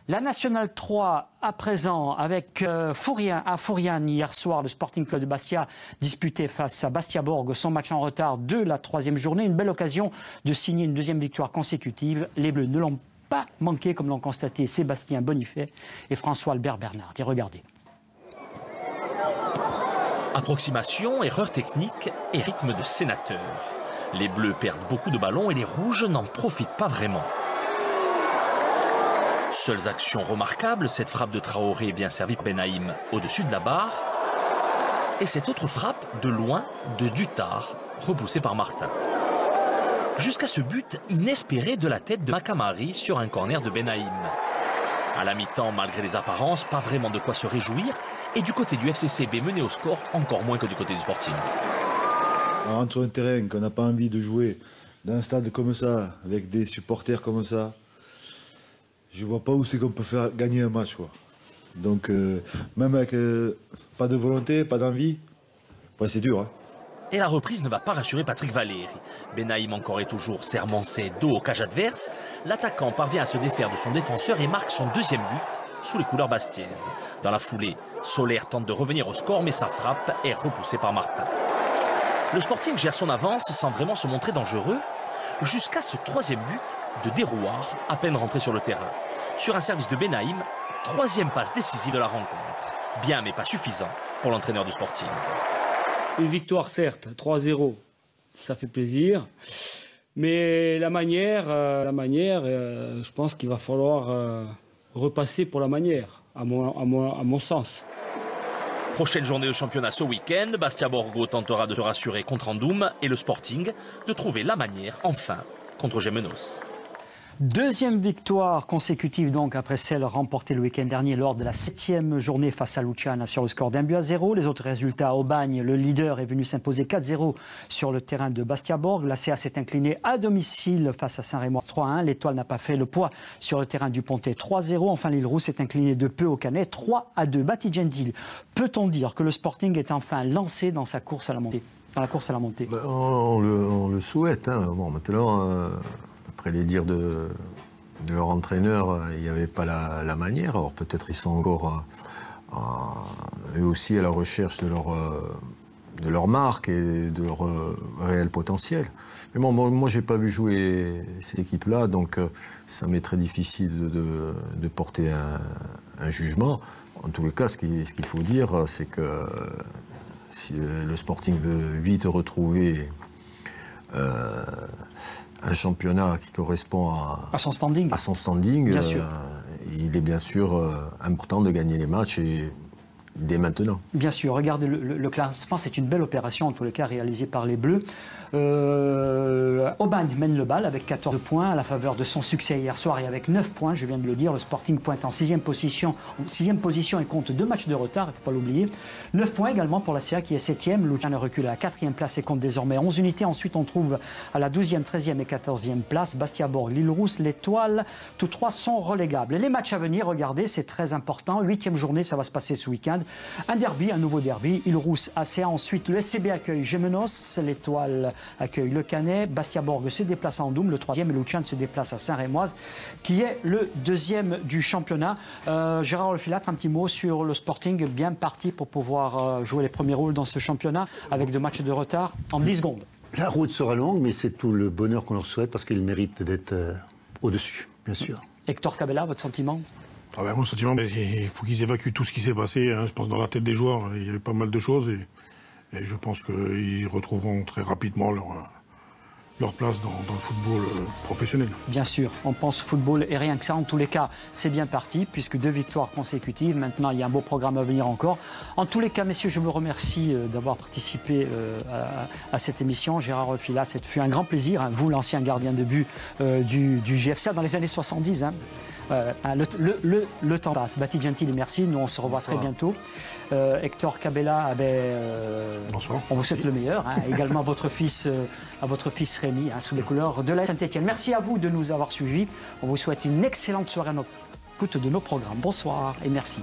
La Nationale 3 à présent avec Fourian à Fourian hier soir, le Sporting Club de Bastia disputé face à Bastia Borg son match en retard de la 3e journée. Une belle occasion de signer une 2e victoire consécutive. Les Bleus ne l'ont pas manqué comme l'ont constaté Sébastien Bonifay et François-Albert Bernard. Et regardez. Approximation, erreur technique et rythme de sénateur. Les Bleus perdent beaucoup de ballons et les Rouges n'en profitent pas vraiment. Seules actions remarquables, cette frappe de Traoré bien servie par Benaïm au-dessus de la barre. Et cette autre frappe de loin de Dutard, repoussée par Martin. Jusqu'à ce but inespéré de la tête de Makamari sur un corner de Benaïm. À la mi-temps, malgré les apparences, pas vraiment de quoi se réjouir. Et du côté du FCCB mené au score, encore moins que du côté du Sporting. On rentre sur un terrain qu'on n'a pas envie de jouer dans un stade comme ça, avec des supporters comme ça. Je vois pas où c'est qu'on peut faire gagner un match, quoi. Donc, même avec pas de volonté, pas d'envie, ouais, c'est dur. Hein. Et la reprise ne va pas rassurer Patrick Valéry. Benaïm encore et toujours sermoncé dos au cage adverse. L'attaquant parvient à se défaire de son défenseur et marque son 2e but sous les couleurs bastiaises. Dans la foulée, Solaire tente de revenir au score, mais sa frappe est repoussée par Martin. Le Sporting gère son avance sans vraiment se montrer dangereux, jusqu'à ce 3e but de Derouard, à peine rentré sur le terrain. Sur un service de Benaïm, 3e passe décisive de la rencontre. Bien mais pas suffisant pour l'entraîneur du Sporting. Une victoire certes, 3-0, ça fait plaisir. Mais la manière, je pense qu'il va falloir repasser pour la manière, à mon sens. Prochaine journée de championnat ce week-end, Bastia Borgo tentera de se rassurer contre Andoum et le Sporting de trouver la manière, enfin, contre Gémenos. 2e victoire consécutive donc après celle remportée le week-end dernier lors de la 7e journée face à Luciana sur le score d'1-0. Les autres résultats à Aubagne, le leader est venu s'imposer 4-0 sur le terrain de Bastia Borg. La CA s'est inclinée à domicile face à Saint-Rémy 3-1. L'Étoile n'a pas fait le poids sur le terrain du Pontet 3-0. Enfin l'Île Rousse s'est inclinée de peu au Canet 3-2. Bati Gentil, peut-on dire que le Sporting est enfin lancé dans sa course à la montée, dans la course à la montée? On le souhaite. Hein. Bon, maintenant... Après les dires de leur entraîneur, il n'y avait pas la manière. Alors peut-être ils sont encore eux aussi à la recherche de leur marque et de leur réel potentiel. Mais bon, moi j'ai pas vu jouer cette équipe-là, donc ça m'est très difficile de porter un jugement. En tous les cas, ce qu'il faut dire, c'est que si le Sporting veut vite retrouver un championnat qui correspond à son standing, bien sûr. Il est bien sûr important de gagner les matchs et dès maintenant. Bien sûr, regardez le classement, c'est une belle opération en tous les cas réalisée par les Bleus. Aubagne mène le bal avec 14 points à la faveur de son succès hier soir et avec 9 points, je viens de le dire. Le Sporting pointe en 6e position et compte 2 matchs de retard, il ne faut pas l'oublier. 9 points également pour la CA qui est 7e. Luciana recule à la 4e place et compte désormais 11 unités. Ensuite on trouve à la 12e, 13e et 14e place Bastia Borg, l'Île Rousse, l'Étoile. Tous 3 sont relégables. Et les matchs à venir, regardez, c'est très important. 8e journée, ça va se passer ce week-end. Un derby, un nouveau derby. Île Rousse, ACA. Ensuite le SCB accueille Gémenos, l'Étoile accueille le Canet, Bastia Borg se déplace à Andoum, le 3e, et Luciane se déplace à Saint-Rémoise, qui est le 2e du championnat. Gérard Olfilâtre, un petit mot sur le Sporting, bien parti pour pouvoir jouer les premiers rôles dans ce championnat, avec 2 matchs de retard en 10 secondes. La route sera longue, mais c'est tout le bonheur qu'on leur souhaite, parce qu'ils méritent d'être au-dessus, bien sûr. Hector Cabella, votre sentiment? Mon sentiment, il faut qu'ils évacuent tout ce qui s'est passé. Hein. Je pense dans la tête des joueurs, il y avait pas mal de choses. Et je pense qu'ils retrouveront très rapidement leur place dans le football professionnel. Bien sûr, on pense football et rien que ça. En tous les cas, c'est bien parti, puisque 2 victoires consécutives. Maintenant, il y a un beau programme à venir encore. En tous les cas, messieurs, je vous remercie d'avoir participé à cette émission. Gérard Olfilâtre, ça fut un grand plaisir. Hein, vous, l'ancien gardien de but du GFCA dans les années 70. Hein. Le temps passe. Bati Gentil, merci. Nous, on se revoit très bientôt. Hector Cabella, bonsoir. On vous souhaite le meilleur. Hein, également à votre fils Rémi, hein, sous les couleurs de la Saint-Étienne. Merci à vous de nous avoir suivis. On vous souhaite une excellente soirée à l'écoute de nos programmes. Bonsoir et merci.